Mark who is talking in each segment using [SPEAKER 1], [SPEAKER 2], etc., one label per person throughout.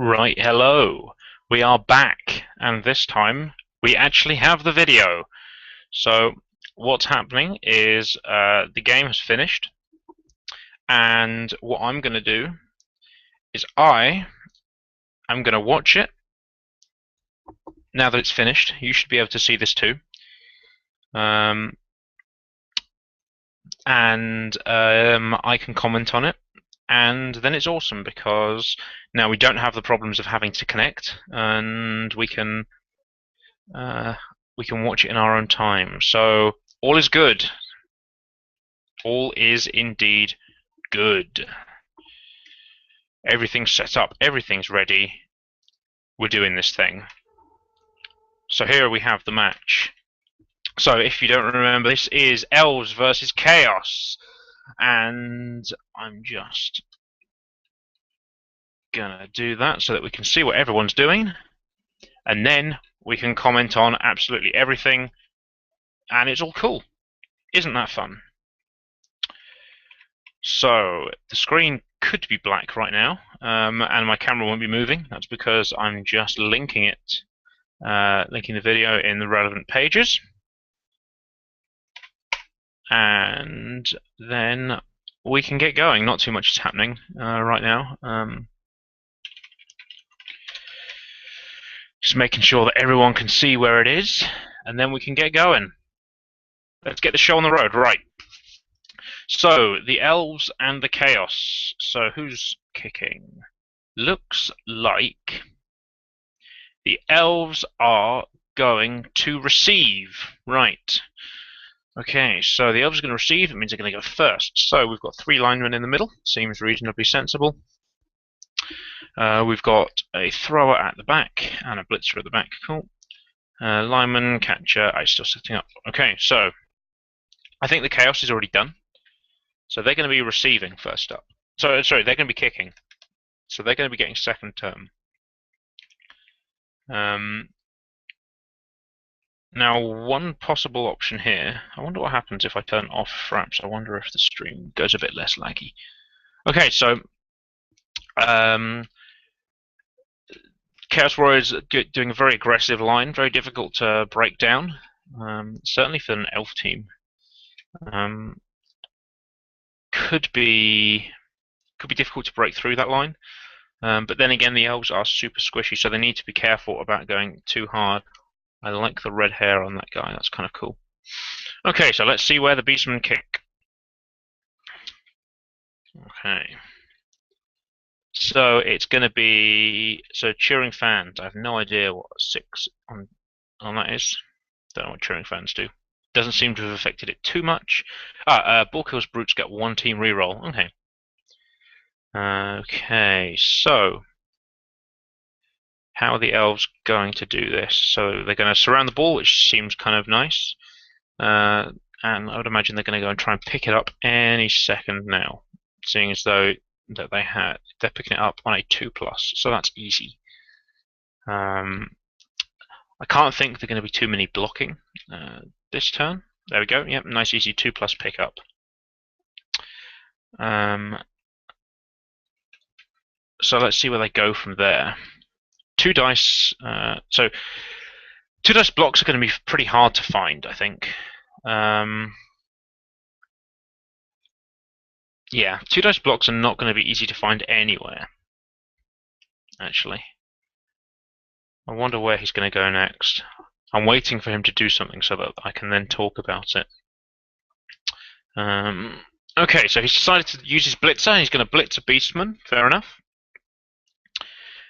[SPEAKER 1] Right, hello. We are back, and this time we actually have the video. So, what's happening is the game has finished, and what I'm going to do is I am going to watch it. Now that it's finished, you should be able to see this too. Um, and I can comment on it, and then it's awesome because now we don't have the problems of having to connect, and uh, we can watch it in our own time. So all is good. All is indeed good. Everything's set up. Everything's ready. We're doing this thing. So here we have the match. So if you don't remember, this is Elves versus Chaos. And I'm just gonna do that so that we can see what everyone's doing. And then we can comment on absolutely everything. And it's all cool. Isn't that fun? So the screen could be black right now, and my camera won't be moving. That's because I'm just linking it, linking the video in the relevant pages, and then we can get going. Not too much is happening right now. Just making sure that everyone can see where it is, and then we can get going. Let's get the show on the road, right? So, the Elves and the Chaos. So, who's kicking? Looks like the Elves are going to receive. Right. Okay, so the Elves are going to receive. It means they're going to go first. So, we've got 3 linemen in the middle. Seems reasonably sensible. We've got a thrower at the back and a blitzer at the back. Cool. Lineman, catcher. I'm still setting up. Okay, so I think the Chaos is already done. So they're going to be receiving first up. Sorry, they're going to be kicking. So they're going to be getting second term. Now, one possible option here. I wonder what happens if I turn off fraps. I wonder if the stream goes a bit less laggy. Okay, so Chaos Warriors doing a very aggressive line, very difficult to break down. Certainly for an elf team. Could be difficult to break through that line, but then again the elves are super squishy, so they need to be careful about going too hard. I like the red hair on that guy, that's kind of cool. Okay, so let's see where the beastmen kick. Okay, so it's going to be cheering fans. I have no idea what 6 on that is. Don't know what cheering fans do. Doesn't seem to have affected it too much. Ball kills brutes get 1 team reroll. Okay. Okay, so how are the elves going to do this? So they're going to surround the ball, which seems kind of nice. And I would imagine they're going to go and try and pick it up any second now, seeing as though they're picking it up on a 2+, so that's easy. I can't think they're going to be too many blocking this turn. There we go. Yep, nice easy 2+ pickup. So let's see where they go from there. 2 dice. So 2 dice blocks are going to be pretty hard to find, I think. Yeah, 2 dice blocks are not going to be easy to find anywhere. Actually, I wonder where he's going to go next. I'm waiting for him to do something so that I can then talk about it. Okay, so he's decided to use his blitzer. He's going to blitz a beastman. Fair enough.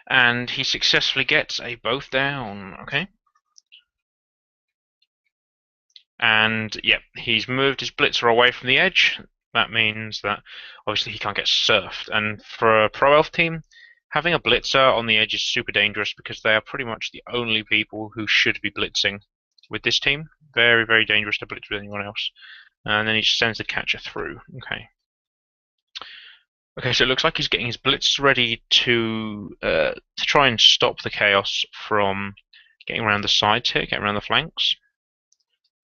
[SPEAKER 1] And he successfully gets a both down. Okay. And yep, he's moved his blitzer away from the edge. That means that obviously he can't get surfed. And for a pro elf team, having a blitzer on the edge is super dangerous because they are pretty much the only people who should be blitzing with this team. Very, very dangerous to blitz with anyone else. And then he just sends the catcher through. Okay. Okay, so it looks like he's getting his blitz ready to try and stop the chaos from getting around the sides here, get around the flanks.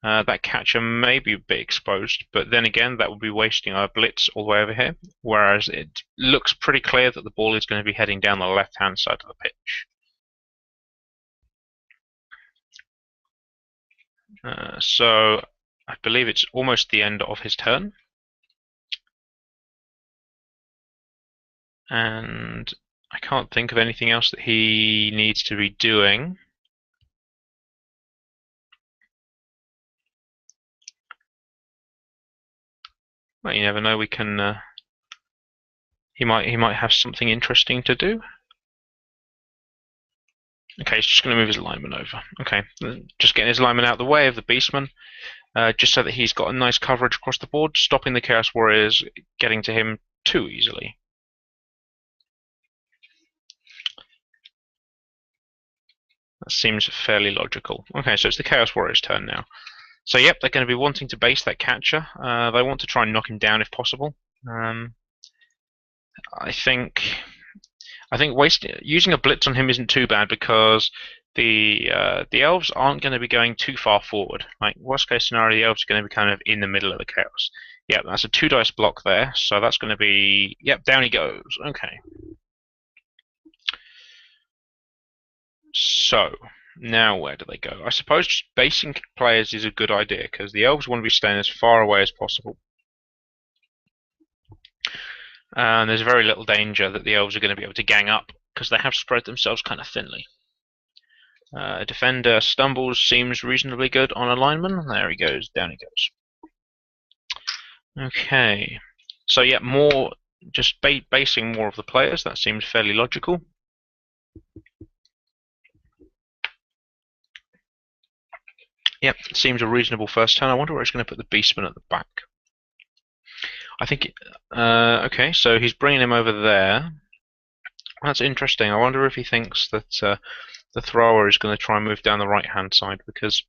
[SPEAKER 1] That catcher may be a bit exposed, but then again, that would be wasting our blitz all the way over here, whereas it looks pretty clear that the ball is going to be heading down the left-hand side of the pitch. So I believe it's almost the end of his turn. And I can't think of anything else that he needs to be doing. Well, you never know. We can. He might have something interesting to do. Okay, he's just going to move his lineman over. Okay, just getting his lineman out of the way of the beastman, just so that he's got a nice coverage across the board, stopping the Chaos Warriors getting to him too easily. That seems fairly logical. Okay, so it's the Chaos Warriors' turn now. So yep, they're going to be wanting to base that catcher. They want to try and knock him down if possible. I think using a blitz on him isn't too bad because the elves aren't going to be going too far forward. Like worst case scenario, the elves are going to be kind of in the middle of the chaos. Yep, that's a 2 dice block there, so that's going to be down he goes. Okay. So now where do they go? I suppose just basing players is a good idea because the elves want to be staying as far away as possible. And there's very little danger that the elves are going to be able to gang up because they have spread themselves kind of thinly. Defender stumbles, seems reasonably good on a lineman. There he goes, down he goes. Okay, so yeah, more just basing more of the players. That seems fairly logical. Yep, seems a reasonable first turn. I wonder where he's going to put the beastman at the back. I think. Okay, so he's bringing him over there. That's interesting. I wonder if he thinks that the thrower is going to try and move down the right-hand side because,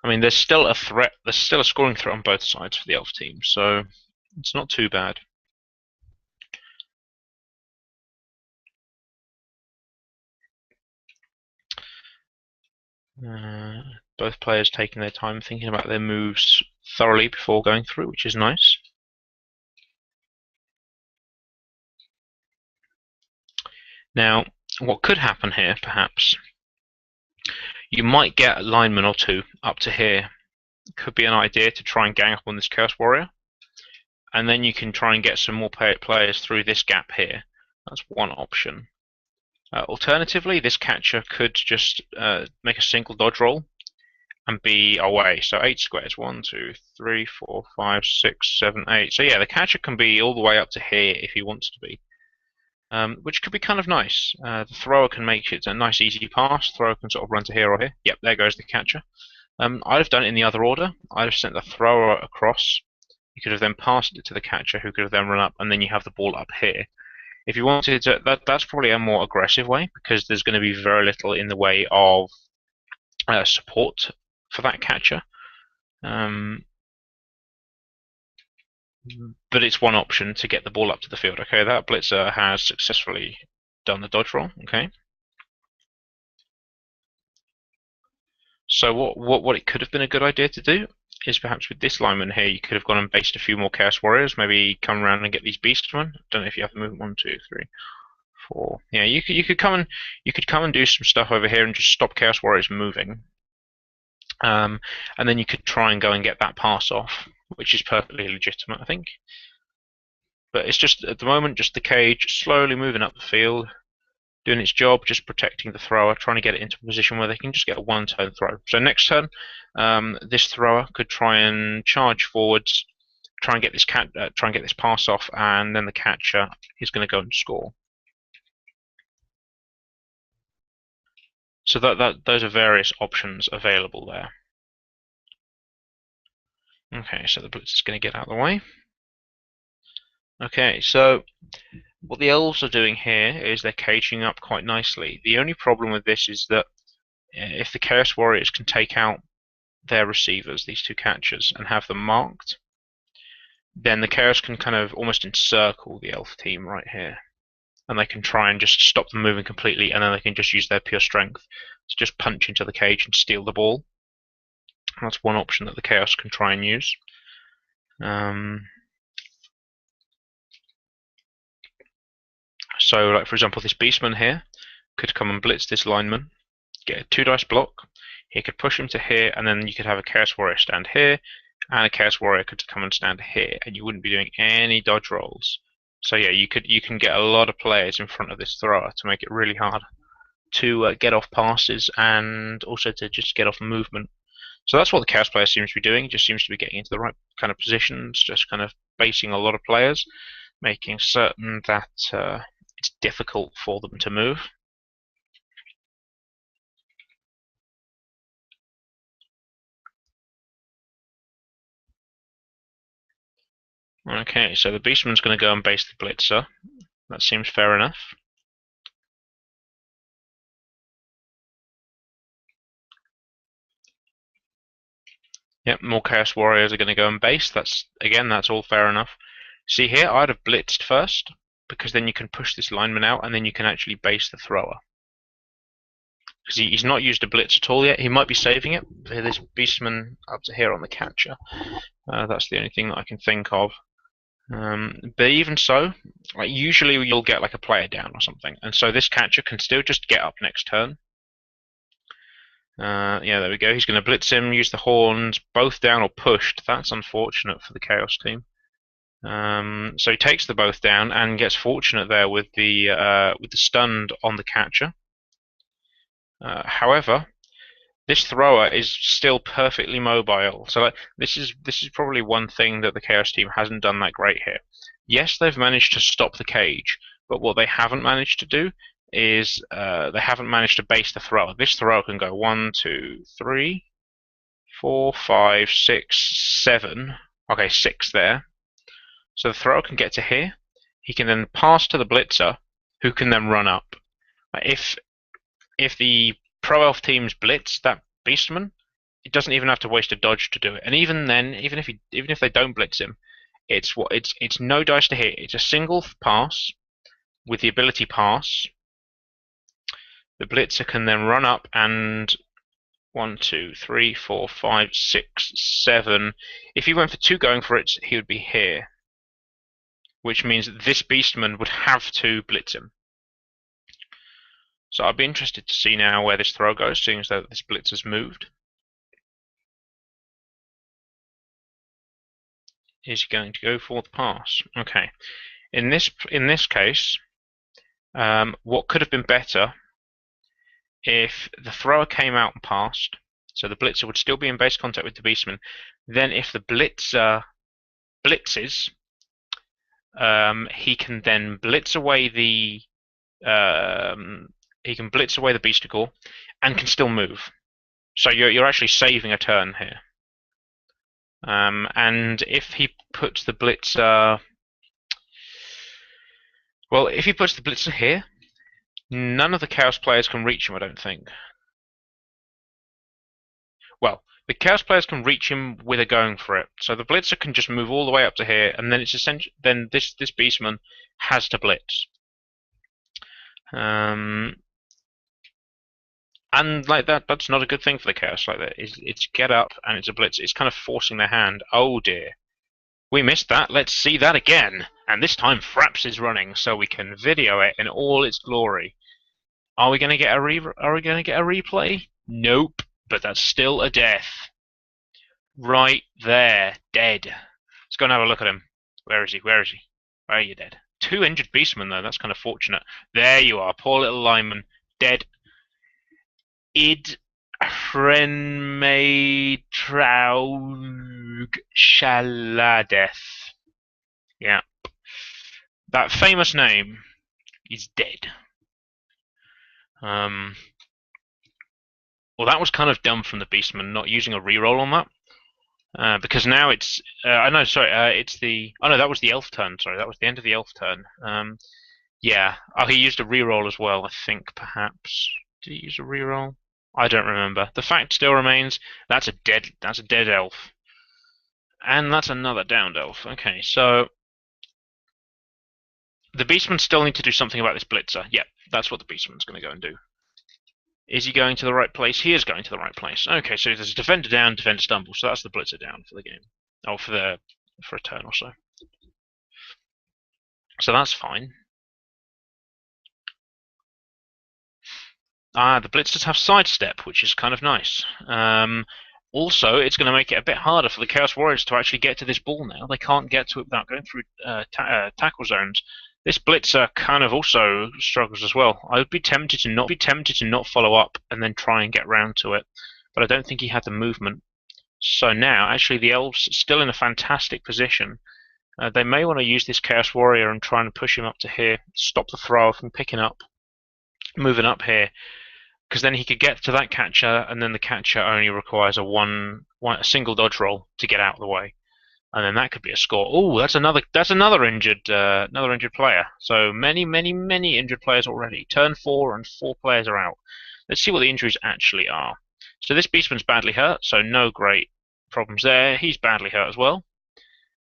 [SPEAKER 1] I mean, there's still a threat. There's still a scoring threat on both sides for the elf team, so it's not too bad. Both players taking their time thinking about their moves thoroughly before going through, which is nice. Now, what could happen here, perhaps, you might get a lineman or two up to here. Could be an idea to try and gang up on this Chaos Warrior, and then you can try and get some more players through this gap here. That's one option. Alternatively, this catcher could just make a single dodge roll and be away. So 8 squares. 1, 2, 3, 4, 5, 6, 7, 8. So yeah, the catcher can be all the way up to here if he wants to be. Which could be kind of nice. The thrower can make it a nice easy pass. Thrower can sort of run to here or here. Yep, there goes the catcher. I'd have done it in the other order. I'd have sent the thrower across. You could have then passed it to the catcher, who could have then run up, and then you have the ball up here. If you wanted to, that's probably a more aggressive way because there's going to be very little in the way of support for that catcher. But it's one option to get the ball up to the field. Okay, that blitzer has successfully done the dodge roll. Okay. So what it could have been a good idea to do is perhaps with this lineman here, you could have gone and based a few more Chaos Warriors. Maybe come around and get these Beastmen. Don't know if you have the movement. 1, 2, 3, 4. Yeah, you could come and do some stuff over here and just stop Chaos Warriors moving. And then you could try and go and get that pass off, which is perfectly legitimate, I think. But it's just at the moment, just the cage slowly moving up the field, doing its job, just protecting the thrower, trying to get it into a position where they can just get a one-turn throw. So next turn, this thrower could try and charge forwards, try and get this pass off, and then the catcher is going to go and score. So those are various options available there. Okay, so the blitz is going to get out of the way. Okay, so what the elves are doing here is they're caging up quite nicely. The only problem with this is that if the Chaos Warriors can take out their receivers, these two catchers, and have them marked, then the Chaos can kind of almost encircle the elf team right here. And they can try and just stop them moving completely, and then they can just use their pure strength to just punch into the cage and steal the ball. That's one option that the Chaos can try and use. So, like for example, this Beastman here could come and blitz this lineman, get a 2-dice block. He could push him to here, and then you could have a Chaos Warrior stand here, and a Chaos Warrior could come and stand here, and you wouldn't be doing any dodge rolls. So yeah, you can get a lot of players in front of this thrower to make it really hard to get off passes and also to just get off movement. So that's what the Chaos player seems to be doing. He just seems to be getting into the right kind of positions, just kind of basing a lot of players, making certain that it's difficult for them to move. Okay, so the Beastman's going to go and base the Blitzer. That seems fair enough. Yep, more Chaos Warriors are going to go and base. That's all fair enough. See here, I'd have blitzed first, because then you can push this lineman out, and then you can actually base the thrower. Because he's not used a blitz at all yet. He might be saving it. This Beastman up to here on the catcher. That's the only thing that I can think of. But even so, like usually you'll get like a player down or something, and so this catcher can still just get up next turn. Yeah, there we go. He's going to blitz him, use the horns, both down or pushed. That's unfortunate for the Chaos team. So he takes the both down and gets fortunate there with the stunned on the catcher. However, this thrower is still perfectly mobile. So like, this is probably one thing that the Chaos team hasn't done that great here. Yes, they've managed to stop the cage, but what they haven't managed to do is they haven't managed to base the thrower. This thrower can go 1, 2, 3, 4, 5, 6, 7. Okay, 6 there. So the thrower can get to here. He can then pass to the blitzer, who can then run up. If the Pro Elf team's blitz that Beastman, it doesn't even have to waste a dodge to do it. And even then, even if they don't blitz him, it's no dice to hit. It's a single pass with the ability pass. The blitzer can then run up and 1, 2, 3, 4, 5, 6, 7. If he went for 2 going for it, he would be here, which means that this Beastman would have to blitz him. So I'd be interested to see now where this throw goes, seeing as though this blitz has moved. Is he going to go for the pass? Okay. In this case, what could have been better if the thrower came out and passed, so the blitzer would still be in base contact with the Beastman. Then if the blitzer blitzes, he can then blitz away the Beasticle and can still move. So you're actually saving a turn here. And if he puts the blitzer, well, if he puts the blitzer here, none of the Chaos players can reach him, I don't think. Well, the Chaos players can reach him with a going for it. So the blitzer can just move all the way up to here, and then it's essentially this Beastman has to blitz. And like that's not a good thing for the Chaos. Like that, it's get up and it's a blitz. It's kind of forcing their hand. Oh dear, we missed that. Let's see that again. And this time Fraps is running, so we can video it in all its glory. Are we going to get a replay? Nope. But that's still a death. Right there, dead. Let's go and have a look at him. Where is he? Where is he? Where are you, dead? 2 injured Beastmen though. That's kind of fortunate. There you are, poor little lineman, dead. Id Hrenmei Traug Shaladeth. Yeah. That famous name is dead. Well, that was kind of dumb from the Beastman not using a reroll on that, because now it's it's the that was the Elf turn. Sorry, that was the end of the Elf turn. Yeah. Oh, he used a reroll as well. I think perhaps did he use a reroll? I don't remember. The fact still remains that's a dead elf, and that's another downed elf. Okay, so the Beastmen still need to do something about this blitzer. Yeah, that's what the Beastman's going to go and do. Is he going to the right place? He is going to the right place. Okay, so there's a defender down, defender stumble. So that's the blitzer down for the game. Oh, for a turn or so. So that's fine. The blitzers have sidestep, which is kind of nice. Also, it's going to make it a bit harder for the Chaos Warriors to actually get to this ball now. They can't get to it without going through tackle zones. This blitzer kind of also struggles as well. I would be tempted to not follow up and then try and get round to it, but I don't think he had the movement. So now, actually, the Elves are still in a fantastic position. They may want to use this Chaos Warrior and try and push him up to here, stop the throw from picking up, moving up here, because then he could get to that catcher, and then the catcher only requires a single dodge roll to get out of the way, and then that could be a score. Oh, that's another injured player. So many injured players already. Turn 4 and 4 players are out. Let's see what the injuries actually are. So this Beastman's badly hurt, so no great problems there. He's badly hurt as well,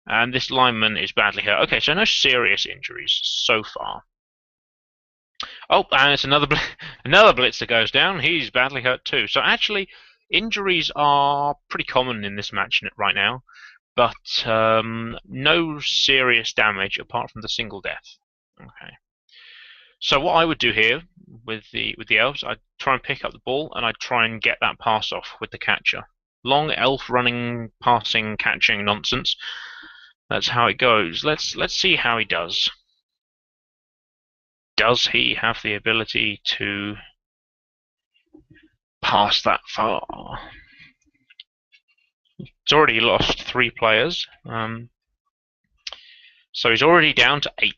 [SPEAKER 1] and this lineman is badly hurt. Okay, so no serious injuries so far. Oh, and it's another blitzer goes down. He's badly hurt too. So actually, injuries are pretty common in this match right now, but no serious damage apart from the single death. Okay. So what I would do here with the Elves, I'd try and pick up the ball and I'd try and get that pass off with the catcher. Long elf running, passing, catching nonsense. That's how it goes. Let's see how he does. Does he have the ability to pass that far? He's already lost 3 players, so he's already down to 8.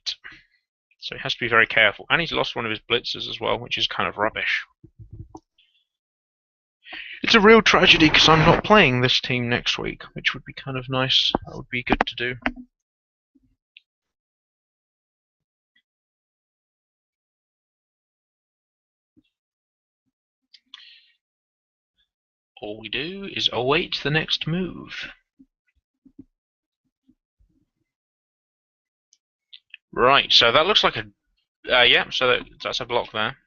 [SPEAKER 1] So he has to be very careful, and he's lost one of his blitzers as well, which is kind of rubbish. It's a real tragedy because I'm not playing this team next week, which would be kind of nice. That would be good to do. All we do is await the next move. Right, so that looks like a... yeah, so that's a block there.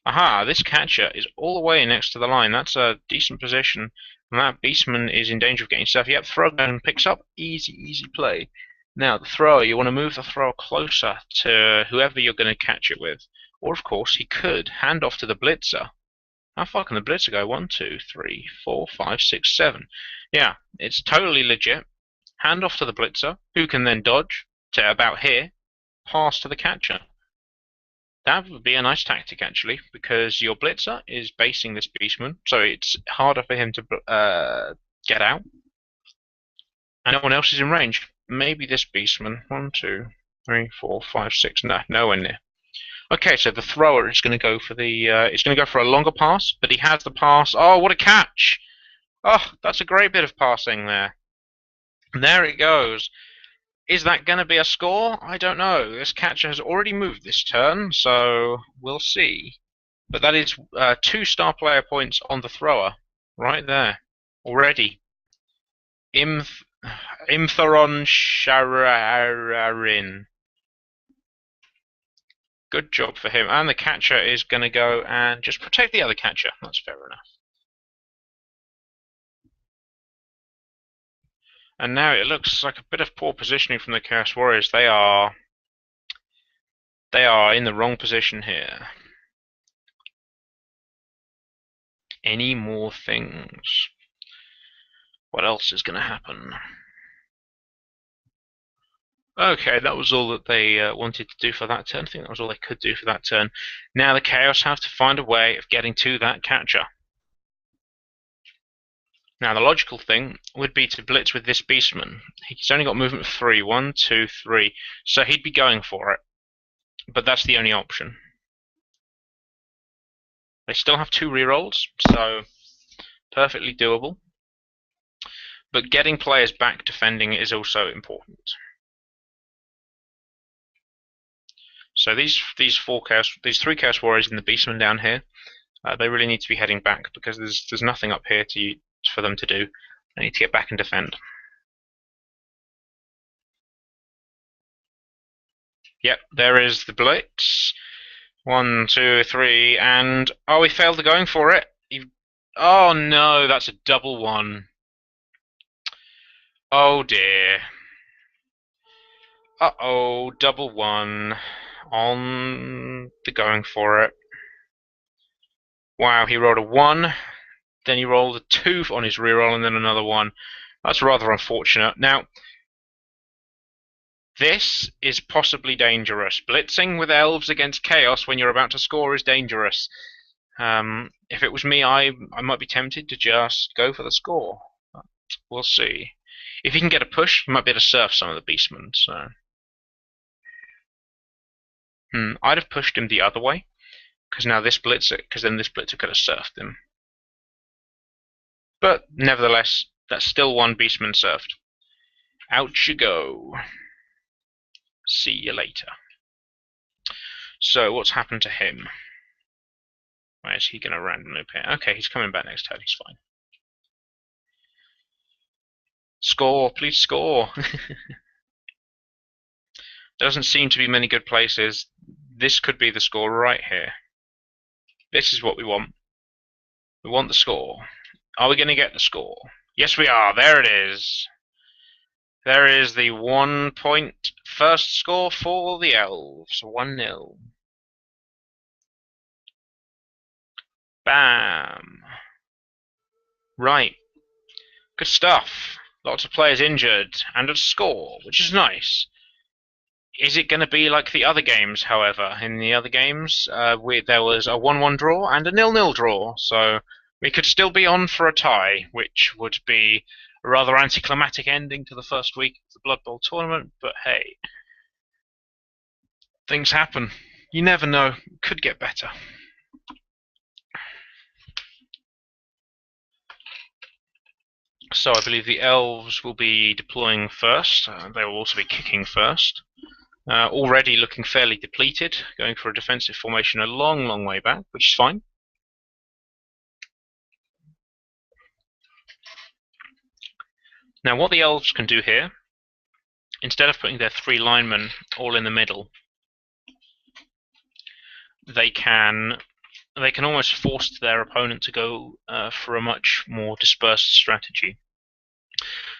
[SPEAKER 1] Aha, this catcher is all the way next to the line. That's a decent position. And that Beastman is in danger of getting stuff. Yep, throw and picks up. Easy play. Now, the thrower, you want to move the thrower closer to whoever you're going to catch it with. Or, of course, he could hand off to the blitzer. How far can the blitzer go? 1, 2, 3, 4, 5, 6, 7. Yeah, it's totally legit. Hand off to the blitzer, who can then dodge to about here, pass to the catcher. That would be a nice tactic, actually, because your blitzer is basing this Beastman, so it's harder for him to get out. And no one else is in range. Maybe this Beastman. 1, 2, 3, 4, 5, 6. No, nowhere near. Okay, so the thrower is going to go for it's going to go for a longer pass, but he has the pass. Oh, what a catch! Oh, that's a great bit of passing there. And there it goes. Is that going to be a score? I don't know. This catcher has already moved this turn, so we'll see. But that is 2 star player points on the thrower, right there, already. Imtheron Shararin. Good job for him. And the catcher is going to go and just protect the other catcher. That's fair enough. And now it looks like a bit of poor positioning from the Chaos Warriors. They are in the wrong position here. Any more things? What else is going to happen? Okay, that was all that they wanted to do for that turn. I think that was all they could do for that turn. Now the Chaos have to find a way of getting to that catcher. Now the logical thing would be to blitz with this Beastman. He's only got movement of 3. 1, 2, 3. So he'd be going for it. But that's the only option. They still have 2 rerolls, so perfectly doable. But getting players back defending is also important. So these 3 Chaos Warriors and the Beastman down here, they really need to be heading back because there's nothing up here for them to do. They need to get back and defend. Yep, there is the blitz. 1, 2, 3, and oh, we failed the going for it. Oh no, that's a double one. Oh dear. Uh-oh, double one on the going for it. Wow, he rolled a 1, then he rolled a 2 on his reroll, and then another 1. That's rather unfortunate. Now, this is possibly dangerous. Blitzing with elves against chaos when you're about to score is dangerous. If it was me, I might be tempted to just go for the score. But we'll see. If he can get a push, he might be able to surf some of the beastmen. So, I'd have pushed him the other way, because then this blitzer could have surfed him. But nevertheless, that's still one beastman surfed. Out you go. See you later. So what's happened to him? Where is he going to randomly appear? Okay, he's coming back next turn. He's fine. Score, please score. Doesn't seem to be many good places. This could be the score right here. This is what we want. We want the score. Are we going to get the score? Yes, we are. There it is. There is the 1 point first score for the Elves. 1-0. Bam. Right. Good stuff. Lots of players injured, and a score, which is nice. Is it going to be like the other games, however? In the other games, there was a 1-1 draw and a 0-0 draw, so we could still be on for a tie, which would be a rather anticlimactic ending to the first week of the Blood Bowl tournament, but hey, things happen. You never know. Could get better. So I believe the Elves will be deploying first. They will also be kicking first. Already looking fairly depleted, going for a defensive formation a long, long way back, which is fine. Now what the Elves can do here, instead of putting their 3 linemen all in the middle, they can almost force their opponent to go for a much more dispersed strategy.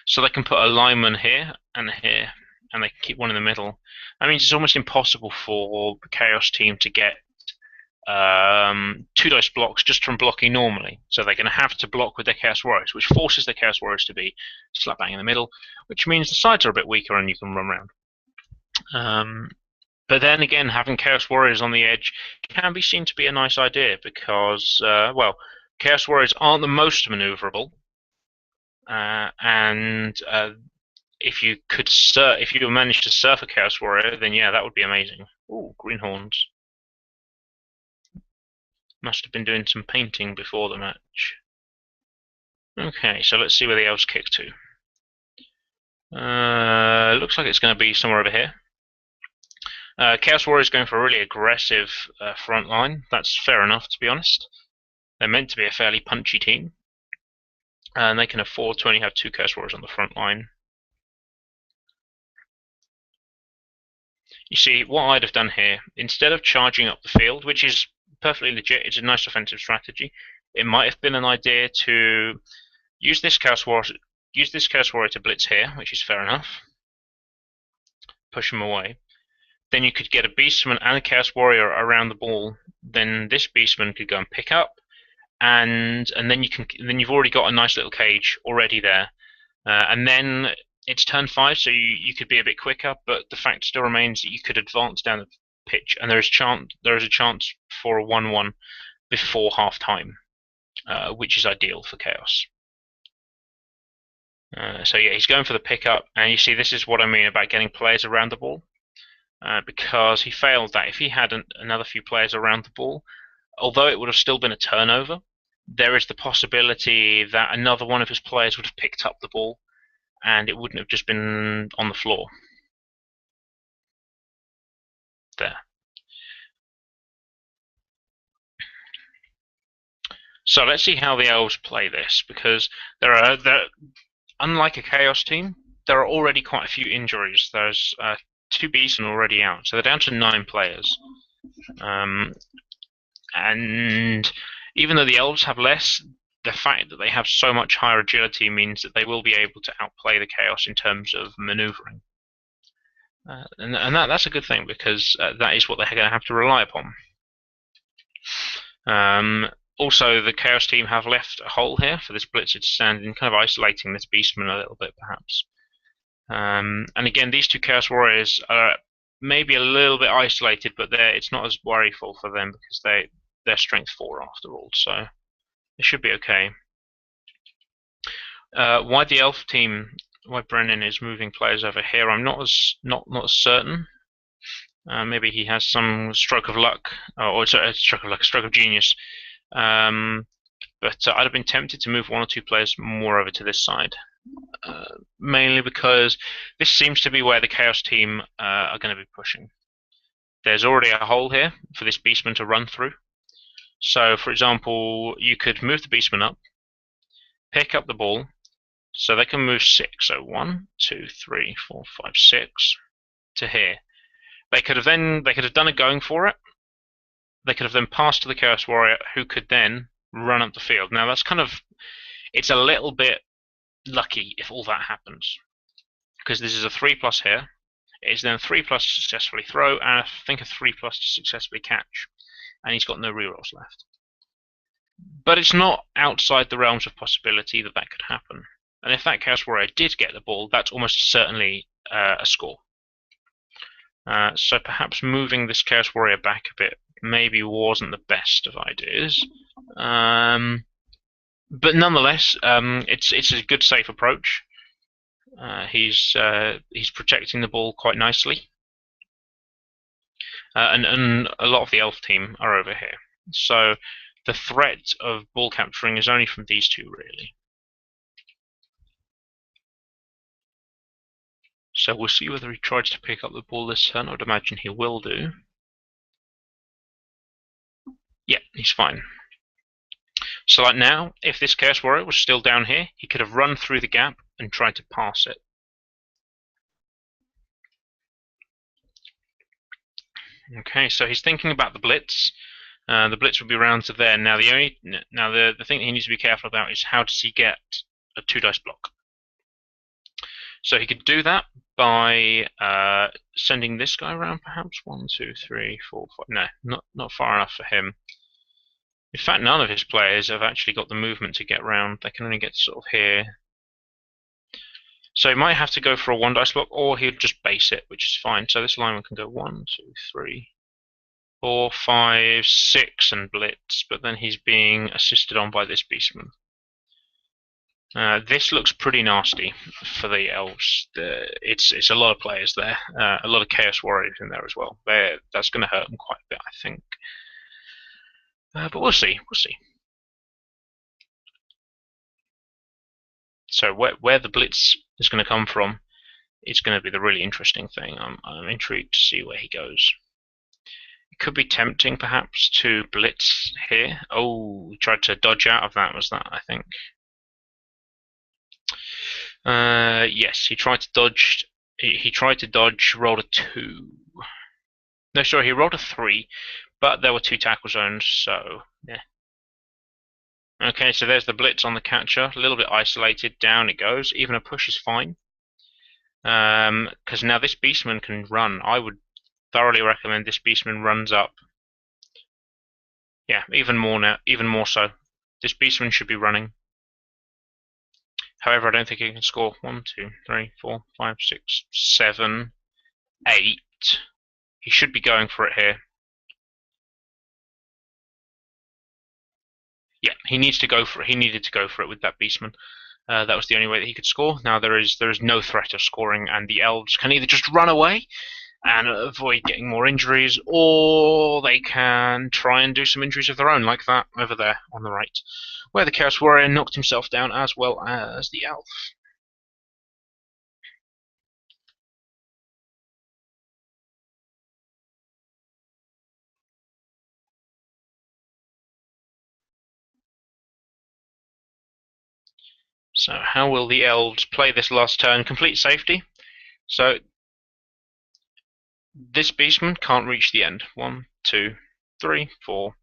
[SPEAKER 1] So they can put a lineman here, and they can keep one in the middle. That means it's almost impossible for the Chaos team to get 2 dice blocks just from blocking normally. So they're going to have to block with their Chaos Warriors, which forces the Chaos Warriors to be slap bang in the middle, which means the sides are a bit weaker and you can run around. But then again, having Chaos Warriors on the edge can be seen to be a nice idea because, well, Chaos Warriors aren't the most maneuverable, and if you manage to surf a Chaos Warrior, then yeah, that would be amazing. Ooh, greenhorns. Must have been doing some painting before the match. Okay, so let's see where the Elves kick to. Looks like it's going to be somewhere over here. Chaos Warriors going for a really aggressive front line. That's fair enough, to be honest. They're meant to be a fairly punchy team, and they can afford to only have 2 Chaos Warriors on the front line. You see, what I'd have done here, instead of charging up the field, which is perfectly legit, it's a nice offensive strategy, it might have been an idea to use this Chaos Warrior to blitz here, which is fair enough. Push them away. Then you could get a Beastman and a Chaos Warrior around the ball. Then this Beastman could go and pick up, and then you've already got a nice little cage already there. And then it's turn 5, so you could be a bit quicker. But the fact still remains that you could advance down the pitch, and there is a chance for a 1-1 before half time, which is ideal for Chaos. So yeah, he's going for the pickup, and you see this is what I mean about getting players around the ball. Because he failed that. If he had another few players around the ball, although it would have still been a turnover, there is the possibility that another one of his players would have picked up the ball and it wouldn't have just been on the floor. There. So let's see how the Elves play this, because unlike a Chaos team, there are already quite a few injuries. There's 2 Beastmen already out, so they're down to 9 players. And even though the Elves have less, the fact that they have so much higher agility means that they will be able to outplay the Chaos in terms of maneuvering. And that's a good thing, because that is what they're going to have to rely upon. Also, the Chaos team have left a hole here for this Blitzer to stand in, kind of isolating this Beastman a little bit, perhaps. And again, these two Chaos Warriors are maybe a little bit isolated, but it's not as worryful for them because they're strength 4 after all, so it should be okay. Why the Elf team, why Brennan is moving players over here, I'm not as certain. Maybe he has some stroke of luck, or stroke of genius. But I'd have been tempted to move 1 or 2 players more over to this side. Mainly because this seems to be where the Chaos team are going to be pushing. There's already a hole here for this Beastman to run through. So, for example, you could move the Beastman up, pick up the ball, so they can move 6. So 1, 2, 3, 4, 5, 6 to here. They could have done a going for it. They could have then passed to the Chaos Warrior, who could then run up the field. Now that's it's a little bit lucky if all that happens, because this is a 3+ here. It is then 3+ to successfully throw, and I think a 3+ to successfully catch, and he's got no rerolls left. But it's not outside the realms of possibility that could happen. And if that Chaos Warrior did get the ball, that's almost certainly a score. So perhaps moving this Chaos Warrior back a bit maybe wasn't the best of ideas. But nonetheless, it's a good, safe approach. He's protecting the ball quite nicely, and a lot of the Elf team are over here. So the threat of ball capturing is only from these two, really. So we'll see whether he tries to pick up the ball this turn. I would imagine he will do. Yeah, he's fine. So like now, if this Chaos Warrior was still down here, he could have run through the gap and tried to pass it. Okay, so he's thinking about the Blitz. The Blitz will be round to there. Now the thing that he needs to be careful about is how does he get a 2-dice block. So he could do that by sending this guy around, perhaps. 1, 2, 3, 4, 5. No, not far enough for him. In fact, none of his players have actually got the movement to get round. They can only get sort of here. So he might have to go for a 1-dice block, or he'll just base it, which is fine. So this lineman can go 1, 2, 3, 4, 5, 6 and blitz, but then he's being assisted on by this Beastman. This looks pretty nasty for the Elves. It's a lot of players there, a lot of Chaos Warriors in there as well. That's going to hurt them quite a bit, I think. But we'll see. So where the blitz is going to come from, it's going to be the really interesting thing. I'm intrigued to see where he goes. It could be tempting, perhaps, to blitz here. Oh, he tried to dodge out of that. Was that, I think? Yes, he tried to dodge. He tried to dodge. Rolled a 2. No, sorry, he rolled a 3, but there were 2 tackle zones, so yeah. Okay, so there's the blitz on the catcher, a little bit isolated. Down it goes. Even a push is fine, because now this Beastman can run. I would thoroughly recommend this Beastman runs up. Yeah, even more so. This Beastman should be running. However, I don't think he can score. 1, 2, 3, 4, 5, 6, 7, 8. He should be going for it here. Yeah, he needs to go for it. He needed to go for it with that Beastman. That was the only way that he could score. Now there is no threat of scoring, and the Elves can either just run away and avoid getting more injuries, or they can try and do some injuries of their own, like that over there on the right, where the Chaos Warrior knocked himself down as well as the Elf. So how will the Elves play this last turn? Complete safety. So This beastman can't reach the end. 1, 2, 3, 4,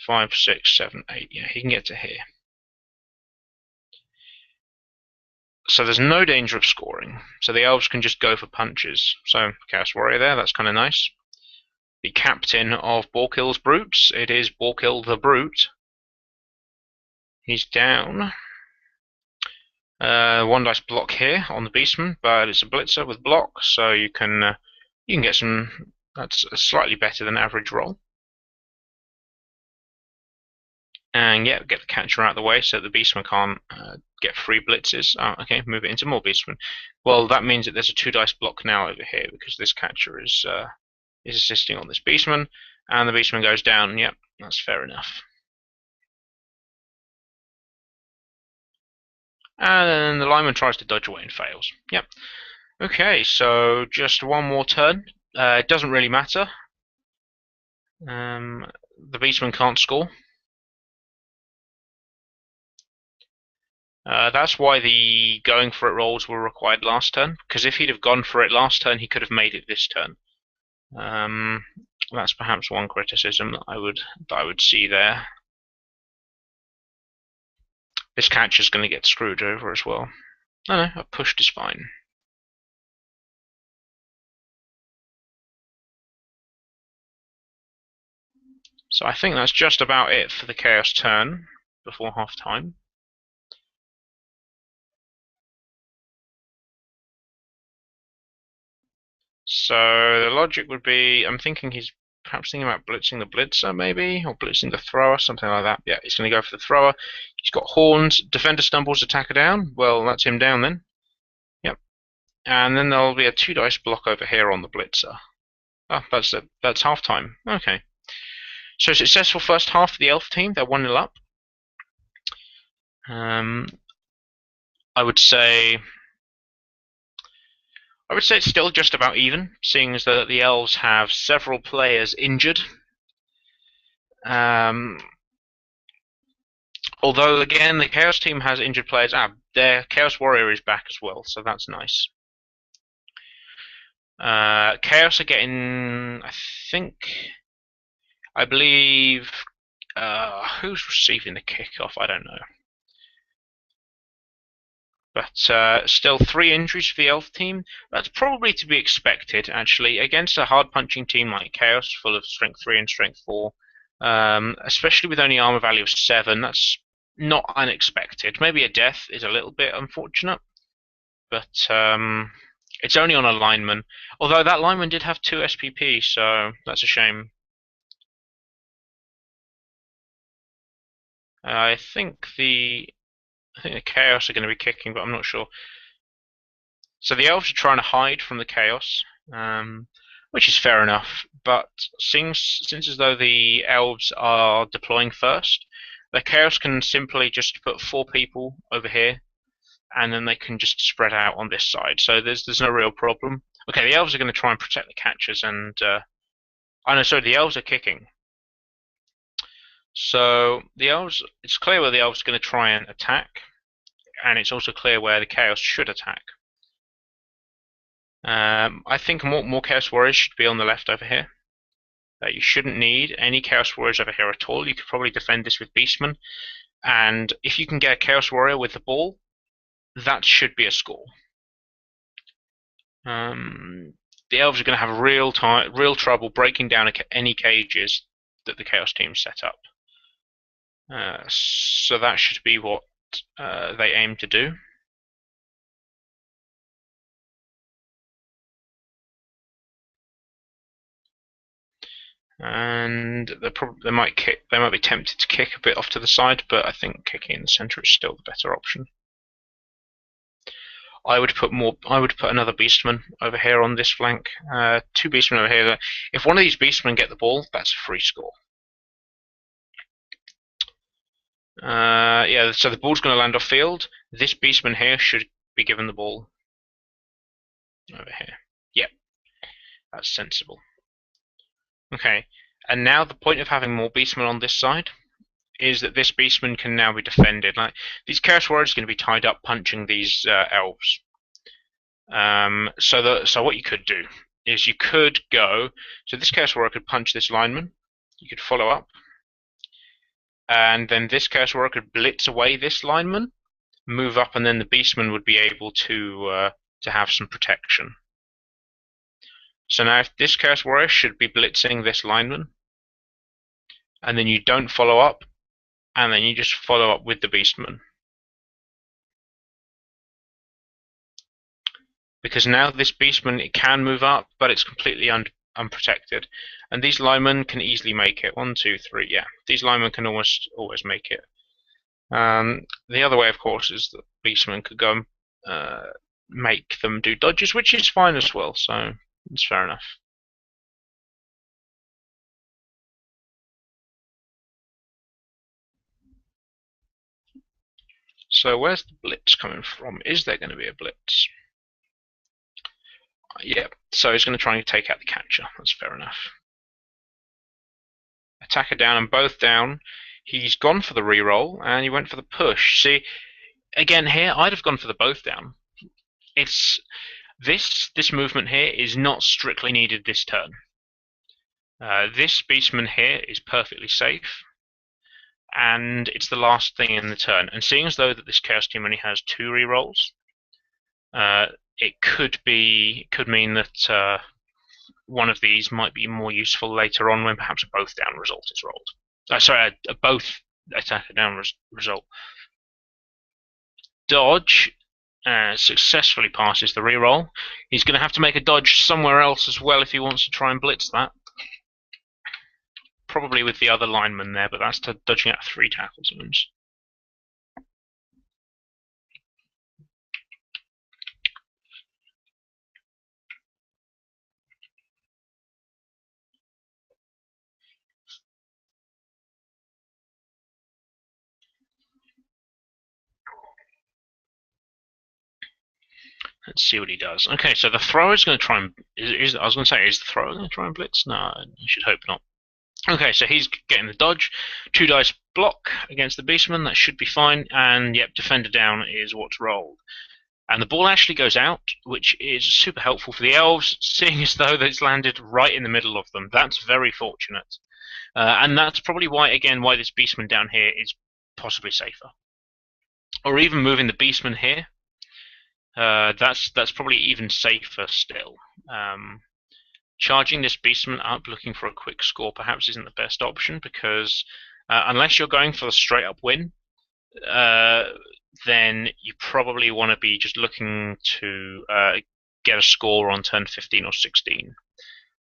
[SPEAKER 1] 5, 6, 7, 8. Yeah, he can get to here. So there's no danger of scoring. So the elves can just go for punches. So Chaos Warrior there, that's kind of nice. The captain of Borkill's brutes. It is Borkill the Brute. He's down. 1 dice block here on the beastman, but it's a blitzer with block, so you can get some. That's slightly better than average roll. And yeah, get the catcher out of the way so the beastman can't get free blitzes. Oh, okay, move it into more beastmen. Well, that means that there's a 2 dice block now over here because this catcher is assisting on this beastman, and the beastman goes down. Yep, that's fair enough. And then the lineman tries to dodge away and fails. Yep. Okay, so just 1 more turn. It doesn't really matter. The beastman can't score. That's why the going for it rolls were required last turn, because if he'd have gone for it last turn, he could have made it this turn. That's perhaps one criticism that I would see there. This catcher's going to get screwed over as well. No, a pushed is fine. So I think that's just about it for the Chaos turn before half time. So the logic would be, I'm thinking he's perhaps thinking about blitzing the blitzer, maybe, or blitzing the thrower, something like that. Yeah, he's going to go for the thrower. He's got horns. Defender stumbles, attacker down. Well, that's him down then. Yep. And then there'll be a 2 dice block over here on the blitzer. Oh, that's half time. Okay. So successful first half for the elf team. They're 1-0 up. I would say it's still just about even, seeing as that the elves have several players injured. Although again, the Chaos team has injured players. Their Chaos Warrior is back as well, so that's nice. Chaos are getting, I believe, who's receiving the kickoff? I don't know. But still 3 injuries for the Elf team. That's probably to be expected, actually, against a hard-punching team like Chaos, full of Strength 3 and Strength 4. Especially with only armor value of 7, that's not unexpected. Maybe a death is a little bit unfortunate, but it's only on a lineman. Although that lineman did have 2 SPP, so that's a shame. I think the Chaos are going to be kicking, but I'm not sure. So the Elves are trying to hide from the Chaos, which is fair enough. But since as though the Elves are deploying first, the Chaos can simply just put 4 people over here, and then they can just spread out on this side. So there's no real problem. Okay, the Elves are going to try and protect the catchers, and oh no, sorry, the Elves are kicking. So the Elves, it's clear where the Elves are going to try and attack, and it's also clear where the Chaos should attack. I think more Chaos Warriors should be on the left over here. You shouldn't need any Chaos Warriors over here at all. You could probably defend this with Beastmen, and if you can get a Chaos Warrior with the ball, that should be a score. The Elves are going to have real trouble breaking down any cages that the Chaos team set up. So that should be what they aim to do. And they might be tempted to kick a bit off to the side, but I think kicking in the centre is still the better option. I would put another Beastman over here on this flank. 2 Beastmen over here. If one of these Beastmen get the ball, that's a free score. Yeah, so the ball's going to land off field. This Beastman here should be given the ball over here. Yep, that's sensible. Okay, and now the point of having more Beastmen on this side is that this Beastman can now be defended. Like these Chaos Warriors are going to be tied up punching these Elves. So what you could do is you could go. So this Chaos Warrior could punch this lineman. You could follow up, and then this Chaos Warrior could blitz away this lineman, move up, and then the Beastman would be able to have some protection. So now if this Chaos Warrior should be blitzing this lineman, and then you don't follow up, and then you just follow up with the Beastman. Because now this Beastman, it can move up, but it's completely unprotected. And these linemen can easily make it. 1, 2, 3, yeah. These linemen can almost always make it. The other way, of course, is that Beastman could go and make them do dodges, which is fine as well, so it's fair enough. So where's the blitz coming from? Is there going to be a blitz? Yeah, so he's going to try and take out the catcher. That's fair enough. Attacker down and both down. He's gone for the reroll and he went for the push. See, again here, I'd have gone for the both down. It's this movement here is not strictly needed this turn. This Beastman here is perfectly safe, and it's the last thing in the turn. And seeing as though that this Chaos team only has 2 rerolls, it could mean that one of these might be more useful later on when perhaps a both down result is rolled. Sorry, a both attacker down result. Dodge successfully passes the reroll. He's going to have to make a dodge somewhere else as well if he wants to try and blitz that. Probably with the other lineman there, but that's dodging out 3 tackle zones. Let's see what he does. Okay, so the thrower is going to try and... I was going to say, is the thrower going to try and blitz? No, I should hope not. Okay, so he's getting the dodge. 2 dice block against the Beastman. That should be fine. And, yep, defender down is what's rolled. And the ball actually goes out, which is super helpful for the Elves, seeing as though it's landed right in the middle of them. That's very fortunate. And that's probably why, again, why this Beastman down here is possibly safer. Or even moving the Beastman here. That's probably even safer still. Charging this Beastman up, looking for a quick score, perhaps isn't the best option, because unless you're going for the straight up win, then you probably want to be just looking to get a score on turn 15 or 16.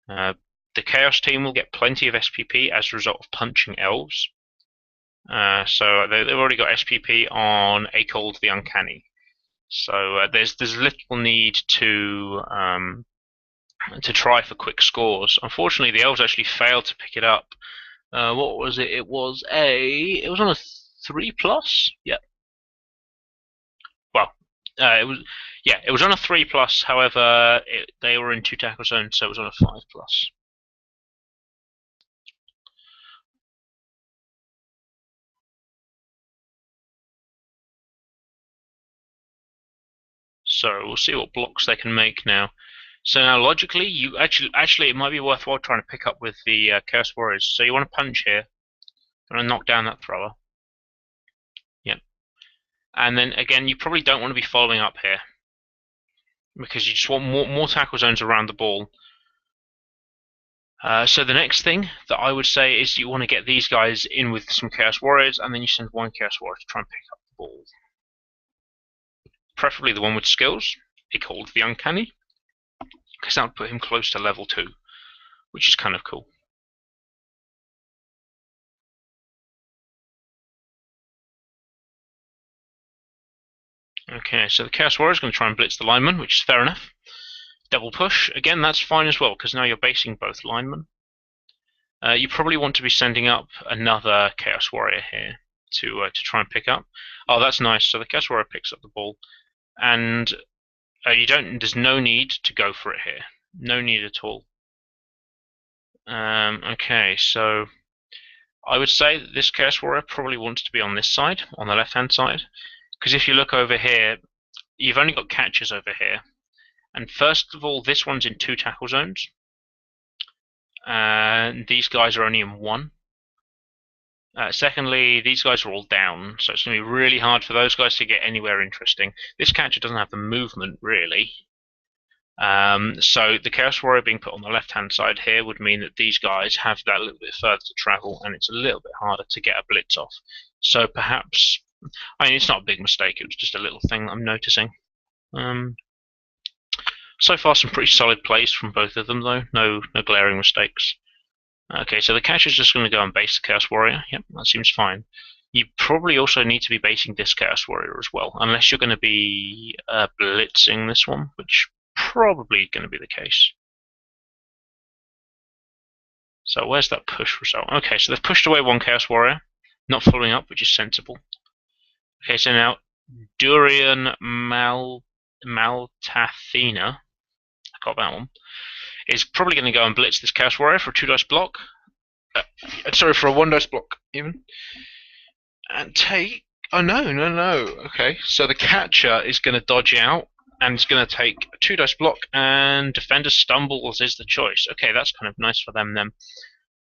[SPEAKER 1] The Chaos team will get plenty of SPP as a result of punching Elves. So they've already got SPP on Acold the Uncanny. So there's little need to try for quick scores. Unfortunately, the Elves actually failed to pick it up. What was it? It was on a 3+. Yeah. Well, it was on a 3+. However, they were in 2 tackle zones, so it was on a 5+. So we'll see what blocks they can make now. So now logically, you actually it might be worthwhile trying to pick up with the Chaos Warriors. So you want to punch here, you want to knock down that thrower. Yep. And then again, you probably don't want to be following up here, because you just want more tackle zones around the ball. So the next thing that I would say is you want to get these guys in with some Chaos Warriors, and then you send 1 Chaos Warrior to try and pick up the ball. Preferably the one with skills, called the Uncanny, because that would put him close to level 2, which is kind of cool. Okay, so the Chaos Warrior is going to try and blitz the lineman, which is fair enough. Double push, again, that's fine as well, because now you're basing both linemen. You probably want to be sending up another Chaos Warrior here to try and pick up. Oh, that's nice. So the Chaos Warrior picks up the ball, and there's no need to go for it here. No need at all. Okay, so I would say that this Chaos Warrior probably wants to be on this side, on the left-hand side, because if you look over here, you've only got catchers over here, And first of all, this one's in 2 tackle zones. And these guys are only in 1. Secondly, these guys are all down, so it's going to be really hard for those guys to get anywhere interesting. This catcher doesn't have the movement, really. So the Chaos Warrior being put on the left-hand side here would mean that these guys have that little bit further to travel, and it's a little bit harder to get a blitz off. So perhaps, I mean, it's not a big mistake, it was just a little thing that I'm noticing. So far, some pretty solid plays from both of them, though. No glaring mistakes. Okay, so the catcher's just going to go and base the Chaos Warrior. Yep, that seems fine. You probably also need to be basing this Chaos Warrior as well, unless you're going to be blitzing this one, which probably going to be the case. So where's that push result? Okay, so they've pushed away 1 Chaos Warrior, not following up, which is sensible. Okay, so now Durian Maltathena, I got that one, is probably going to go and blitz this Chaos Warrior for a 2-dice block. Sorry, for a 1-dice block, even. And take... Oh, no. Okay, so the catcher is going to dodge out, and it's going to take a 2-dice block, and Defender Stumbles is the choice. Okay, that's kind of nice for them then.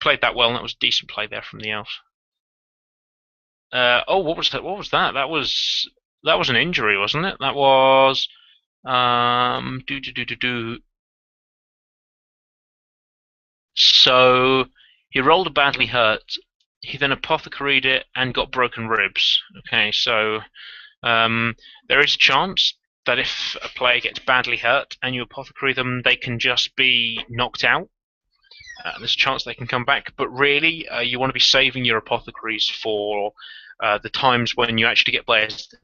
[SPEAKER 1] Played that well, and that was a decent play there from the Elf. Oh, what was that? That was an injury, wasn't it? That was... So he rolled a badly hurt. He then apothecaried it and got broken ribs. Okay, so there is a chance that if a player gets badly hurt and you apothecary them, they can just be knocked out. There's a chance they can come back, but really, you want to be saving your apothecaries for the times when you actually get players that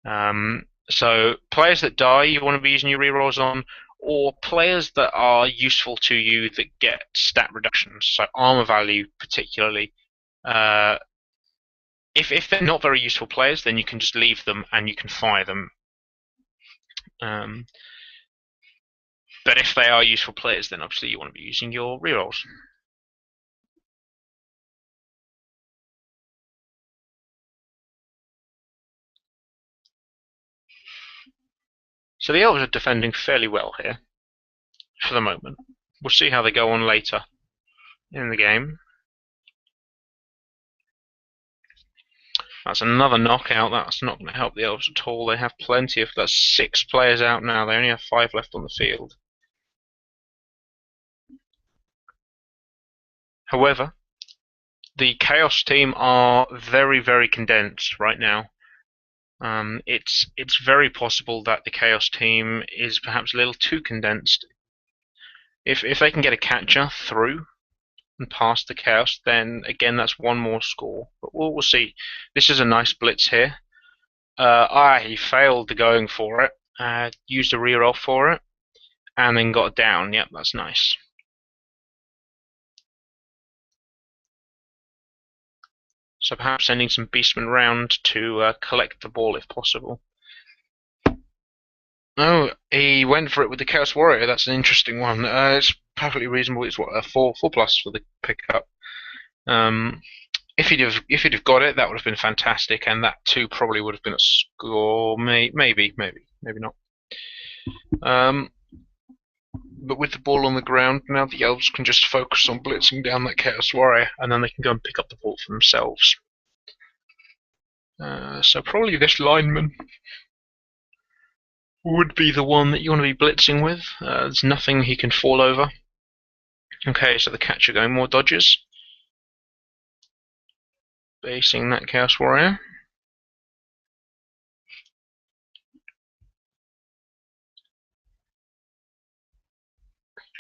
[SPEAKER 1] die. So players that die, you want to be using your rerolls on, or players that are useful to you that get stat reductions, so armor value particularly. If they're not very useful players, then you can just leave them and you can fire them. But if they are useful players, then obviously you want to be using your rerolls. So the Elves are defending fairly well here, for the moment. We'll see how they go on later in the game. That's another knockout. That's not going to help the Elves at all. They have plenty of... That's 6 players out now. They only have 5 left on the field. However, the Chaos team are very, very condensed right now. It's very possible that the Chaos team is perhaps a little too condensed. If they can get a catcher through and past the Chaos, then again that's 1 more score. But we'll see. This is a nice blitz here. He failed going for it. Used a reroll for it, and then got down. Yep, that's nice. So perhaps sending some beastmen round to collect the ball if possible. Oh, he went for it with the Chaos Warrior. That's an interesting one. It's perfectly reasonable. It's what, a 4+ for the pickup. If he'd have got it, that would have been fantastic, and that too probably would have been a score. Maybe not. But with the ball on the ground, now the Elves can just focus on blitzing down that Chaos Warrior, and then they can go and pick up the ball for themselves. So probably this lineman would be the one that you want to be blitzing with. There's nothing he can fall over. Okay, so the catcher going more dodges. Basing that Chaos Warrior.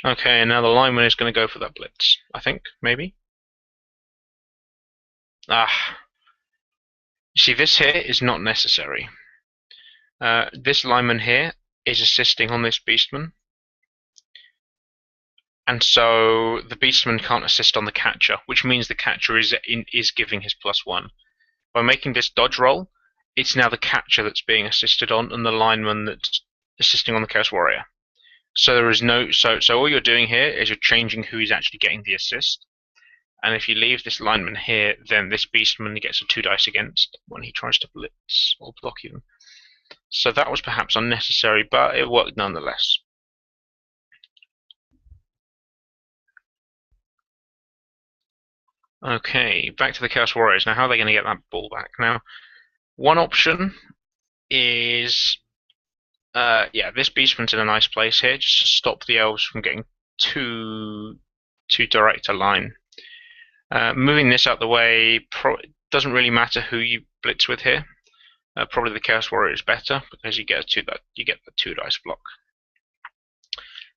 [SPEAKER 1] Okay, and now the lineman is going to go for that blitz. I think, maybe. You see, this here is not necessary. This lineman here is assisting on this beastman. And so the beastman can't assist on the catcher, which means the catcher is giving his +1. By making this dodge roll, it's now the catcher that's being assisted on, and the lineman that's assisting on the Chaos Warrior. So there is no so all you're doing here is you're changing who is actually getting the assist. And if you leave this lineman here, then this beastman gets a 2 dice against when he tries to blitz or block even. So that was perhaps unnecessary, but it worked nonetheless. Okay, back to the Chaos Warriors. Now, how are they going to get that ball back? Now, one option is, yeah, this Beastman's in a nice place here, just to stop the Elves from getting too direct a line. Moving this out the way doesn't really matter who you blitz with here. Probably the Chaos Warrior is better because you get the 2 dice block.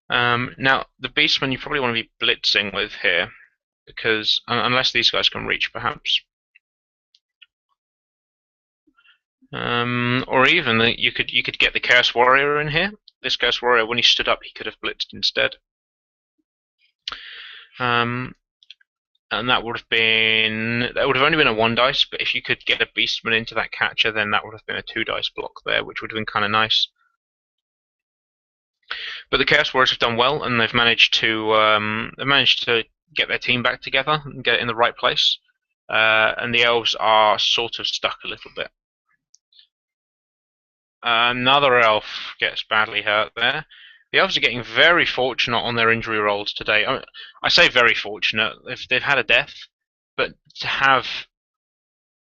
[SPEAKER 1] Now, the Beastman you probably want to be blitzing with here, because unless these guys can reach, perhaps. Or even you could get the Chaos Warrior in here. This Chaos Warrior, when he stood up, he could have blitzed instead. And that would have only been a 1 dice, but if you could get a Beastman into that catcher, then that would have been a 2 dice block there, which would have been kind of nice. But the Chaos Warriors have done well, and they've managed to get their team back together and get it in the right place. And the Elves are sort of stuck a little bit. Another Elf gets badly hurt there. The Elves are getting very fortunate on their injury rolls today. I say very fortunate. They've had a death, but to have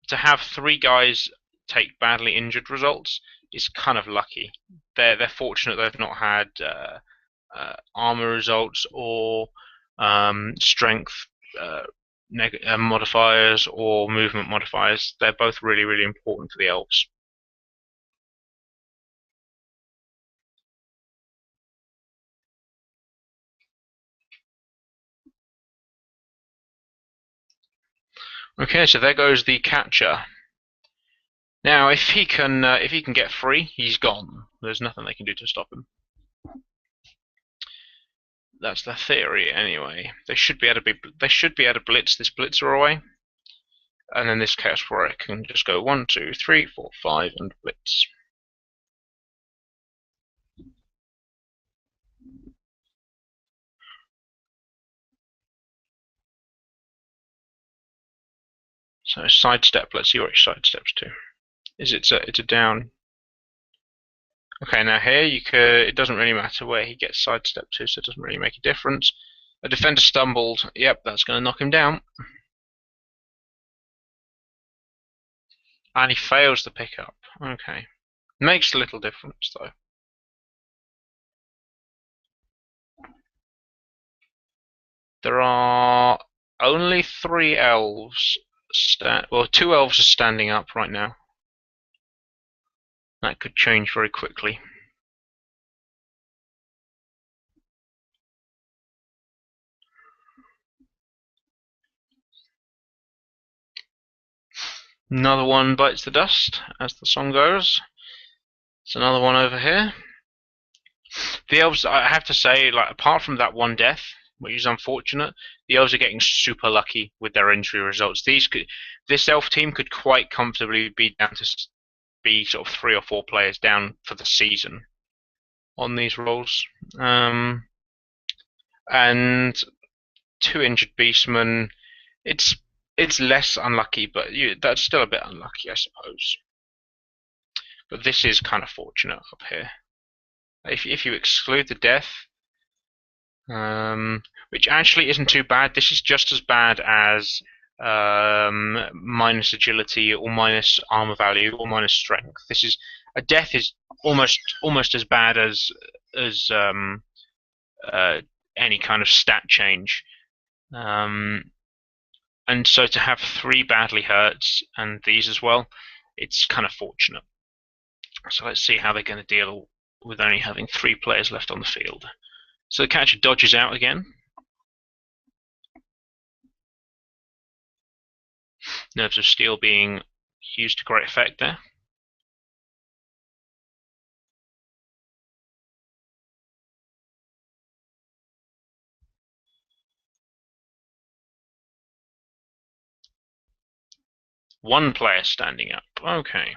[SPEAKER 1] 3 guys take badly injured results is kind of lucky. They're fortunate they've not had armor results or strength modifiers or movement modifiers. They're both really, really important for the Elves. Okay, so there goes the catcher. Now, if he can get free, he's gone. There's nothing they can do to stop him. That's the theory, anyway. They should be able to blitz this blitzer away, and then this Chaos Warrior can just go 1, 2, 3, 4, 5 and blitz. So sidestep. Let's see what he sidesteps to. It's a down. Okay, now here it doesn't really matter where he gets sidestepped to, so it doesn't really make a difference. A defender stumbled. Yep, that's going to knock him down. And he fails the pickup. Okay. Makes a little difference, though. There are only 3 elves. Well, 2 elves are standing up right now. That could change very quickly. Another one bites the dust, as the song goes. There's another one over here. The Elves, I have to say, like, apart from that 1 death, which is unfortunate, the Elves are getting super lucky with their injury results. This Elf team could quite comfortably be down to be sort of 3 or 4 players down for the season on these rolls. And 2 injured Beastmen, it's less unlucky, but that's still a bit unlucky, I suppose. But this is kind of fortunate up here. If you exclude the death, which actually isn't too bad. This is just as bad as minus agility or minus armor value or minus strength. A death is almost as bad as any kind of stat change. And so to have 3 badly hurts and these as well, it's kind of fortunate. So let's see how they're going to deal with only having 3 players left on the field. So the catcher dodges out again. Nerves of Steel being used to great effect there. One player standing up. Okay.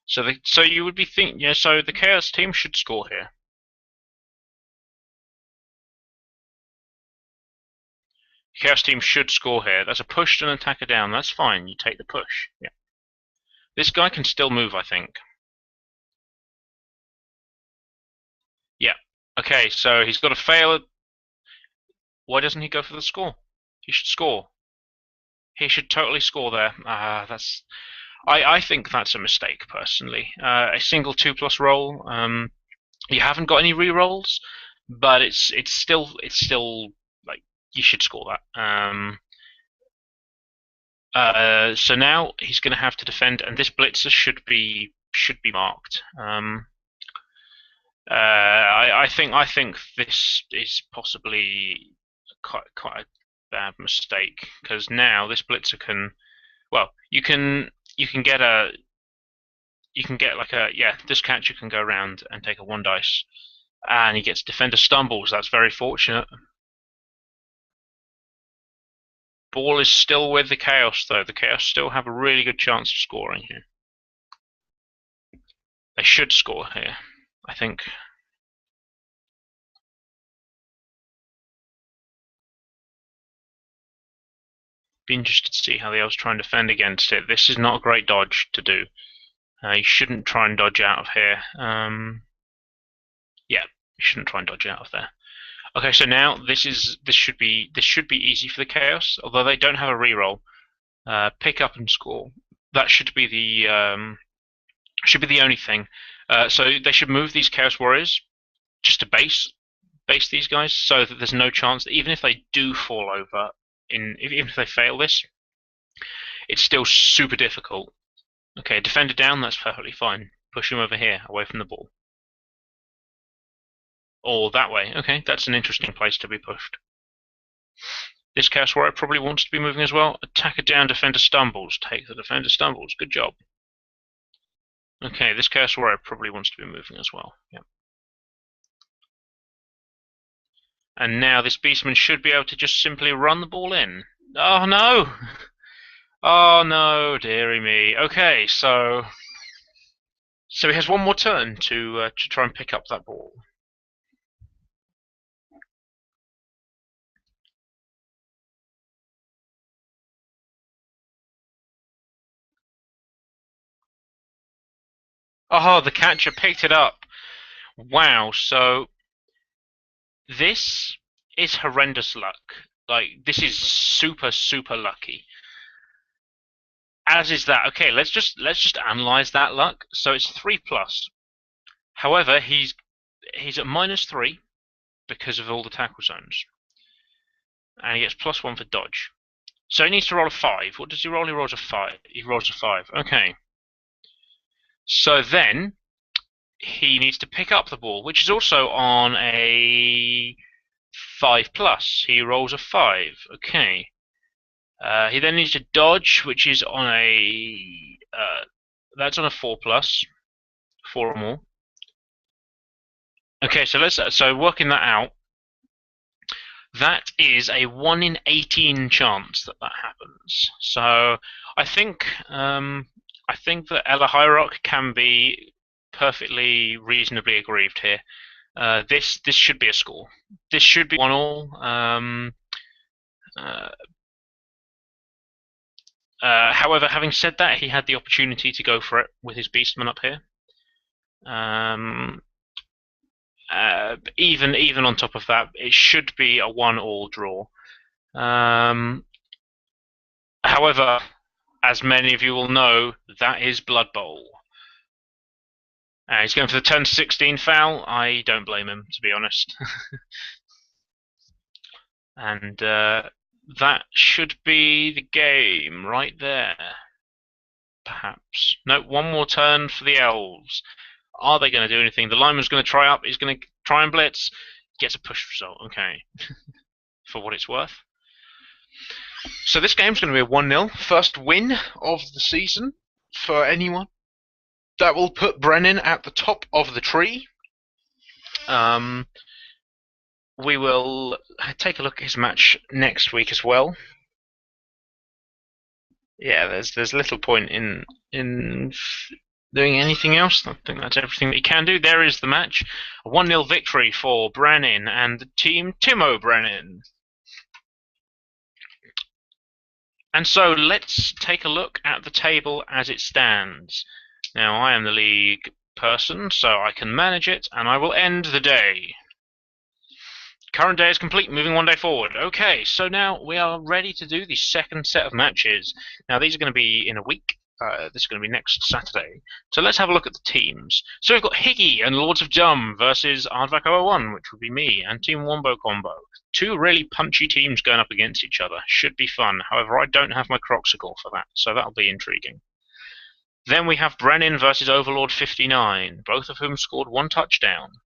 [SPEAKER 1] So you would be thinking, yeah. So the Chaos team should score here. Chaos team should score here. That's a push and an attacker down. That's fine. You take the push. Yeah. This guy can still move, I think. Okay, so he's got to fail. Why doesn't he go for the score? He should score. He should totally score there. That's. I think that's a mistake personally. A single 2+ roll. You haven't got any re-rolls, but it's still like you should score that. So now he's going to have to defend, and this blitzer should be marked. I think this is possibly quite a bad mistake because now this blitzer can, well, you can get like a, yeah, this catcher can go around and take a 1 dice, and he gets defender stumbles. That's very fortunate. Ball is still with the Chaos though. The Chaos still have a really good chance of scoring here. They should score here, I think. Be interested to see how the Elves try and defend against it. This is not a great dodge to do. You shouldn't try and dodge out of here. Yeah, you shouldn't try and dodge out of there. Okay, so now this should be easy for the Chaos, although they don't have a reroll. Pick up and score. That should be the only thing. So they should move these Chaos Warriors just to base these guys, so that there's no chance that even if they do fall over, even if they fail this, it's still super difficult. Okay, defender down, that's perfectly fine. Push him over here, away from the ball. Or that way. Okay, that's an interesting place to be pushed. This Chaos Warrior probably wants to be moving as well. Attacker down, defender stumbles. Take the defender stumbles. Good job. Okay, this Chaos Warrior probably wants to be moving as well. Yep. And now this Beastman should be able to just simply run the ball in. Oh no! Oh no, dearie me. Okay, so he has 1 more turn to try and pick up that ball. Oh, the catcher picked it up. Wow, so this is horrendous luck. Like, this is super, super lucky. As is that. Okay, let's just analyze that luck. So it's 3+. However, he's at -3 because of all the tackle zones, and he gets +1 for dodge. So he needs to roll a 5. What does he roll? He rolls a 5. He rolls a 5. Okay. So then he needs to pick up the ball, which is also on a 5+. He rolls a 5. Okay. He then needs to dodge, which is on a that's on a 4+, 4 or more. Okay, so working that out, that is a 1 in 18 chance that happens. So I think that Ella Hierarch can be perfectly reasonably aggrieved here. This should be a score. This should be 1-all. However, having said that, he had the opportunity to go for it with his Beastman up here. Even on top of that, it should be a 1-all draw. However, as many of you will know, that is Bloodbowl. He's going for the turn 16 foul. I don't blame him, to be honest. And that should be the game right there. Perhaps. No, 1 more turn for the Elves. Are they going to do anything? The lineman's going to try up. He's going to try and blitz. Gets a push result. Okay. For what it's worth. So this game's going to be a 1-0. First win of the season for anyone. That will put Brennan at the top of the tree. We will take a look at his match next week as well. Yeah, there's little point in doing anything else. I think that's everything that he can do. There is the match. A 1-0 victory for Brennan and the team Timo Brennan. And so let's take a look at the table as it stands. Now I am the league person, so I can manage it, and I will end the day. Current day is complete, moving one day forward. Okay, so now we are ready to do the second set of matches. Now, these are going to be in a week. This is going to be next Saturday. So let's have a look at the teams. So we've got Higgy and Lords of Jum versus Aardvark 001, which would be me, and Team Wombo Combo. Two really punchy teams going up against each other. Should be fun. However, I don't have my Croxicle for that, so that'll be intriguing. Then we have Brennan versus Overlord 59, both of whom scored one touchdown.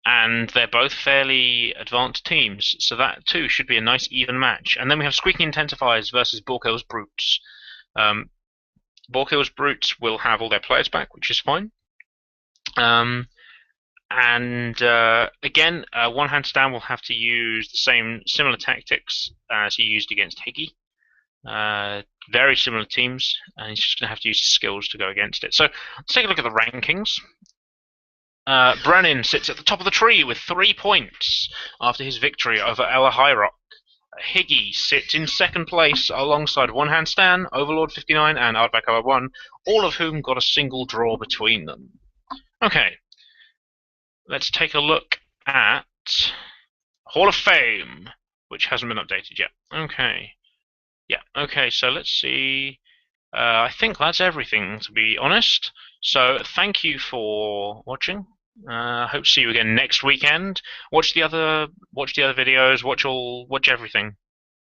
[SPEAKER 1] And they're both fairly advanced teams, so that too should be a nice even match. And then we have Squeaking Intensifiers versus Borkill's Brutes. Borkill's Brutes will have all their players back, which is fine. Again, one hand stand will have to use the similar tactics as he used against Higgy. Very similar teams, and he's just going to have to use skills to go against it. So let's take a look at the rankings. Brennan sits at the top of the tree with 3 points after his victory over Ella Hyrock. Higgy sits in second place alongside One Hand Stan, Overlord 59, and Aardvark 01, all of whom got a single draw between them. Okay, let's take a look at Hall of Fame, which hasn't been updated yet. Okay, yeah, okay, so let's see. I think that's everything, to be honest. So thank you for watching. Hope to see you again next weekend. Watch the other videos. Watch everything.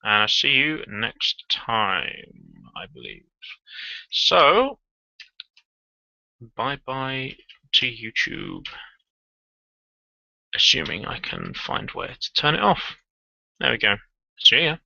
[SPEAKER 1] And I'll see you next time, I believe. So bye bye to YouTube. Assuming I can find where to turn it off. There we go. See ya.